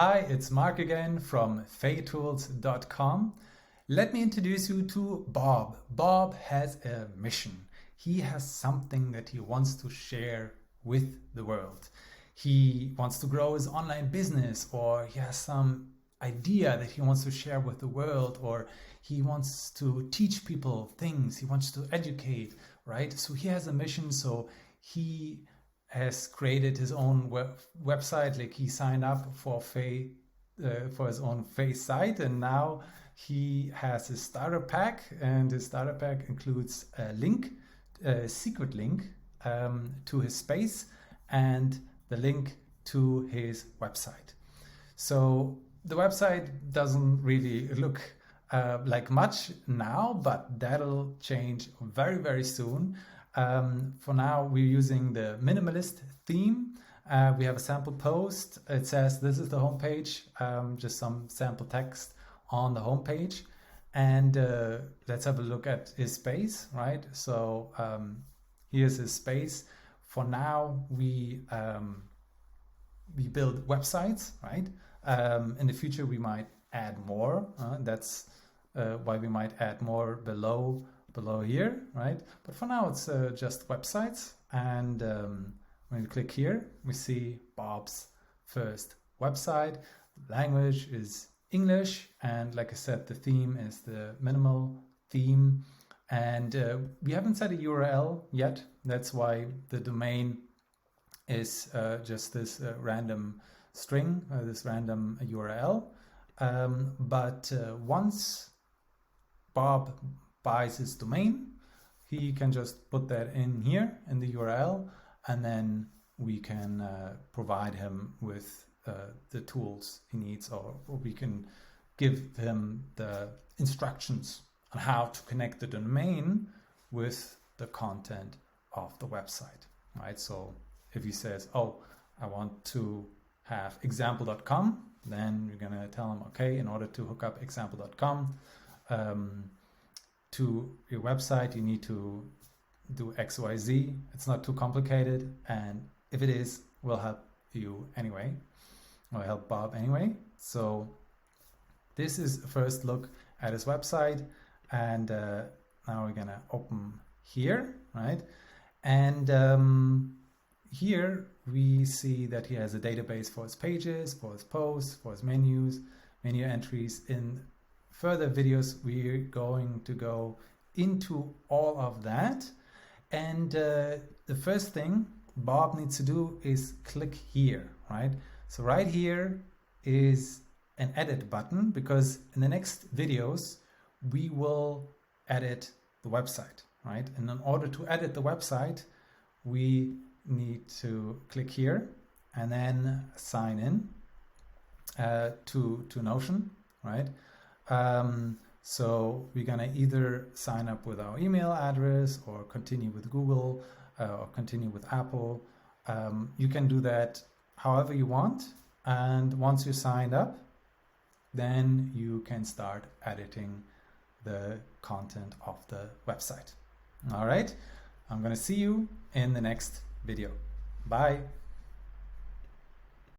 Hi, it's Mark again from faytools.com. Let me introduce you to Bob. Bob has a mission. He has something that he wants to share with the world. He wants to grow his online business, or he has some idea that he wants to share with the world, or he wants to teach people things, he wants to educate, right? So he has a mission, so he has created his own website. Like, he signed up for for his own Fay site, and now he has his starter pack, and his starter pack includes a link, a secret link to his space, and the link to his website. So the website doesn't really look like much now, but that'll change very, very soon. For now, we're using the minimalist theme. We have a sample post. It says this is the homepage, just some sample text on the homepage. And let's have a look at his space, right? So here's his space. For now, we build websites, right? In the future, we might add more. That's why we might add more below here, right? But for now, it's just websites. And when we click here, we see Bob's first website. Language is English, and like I said, the theme is the minimal theme. And we haven't set a URL yet. That's why the domain is just this random string, this random URL. But once Bob buys his domain, he can just put that in here in the URL, and then we can provide him with the tools he needs, or we can give him the instructions on how to connect the domain with the content of the website, right? So if he says, oh, I want to have example.com, then you're going to tell him, okay, in order to hook up example.com to your website, you need to do XYZ. It's not too complicated, and if it is, we'll help you anyway, or help Bob anyway. So this is a first look at his website, and now we're gonna open here, right? And here we see that he has a database for his pages, for his posts, for his menus, menu entries. In further videos, we're going to go into all of that. And the first thing Bob needs to do is click here, right? So right here is an edit button, because in the next videos, we will edit the website, right? And in order to edit the website, we need to click here and then sign in to Notion, right? So we're gonna either sign up with our email address, or continue with Google, or continue with Apple. You can do that however you want. And once you signed up, then you can start editing the content of the website. All right, I'm gonna see you in the next video. Bye.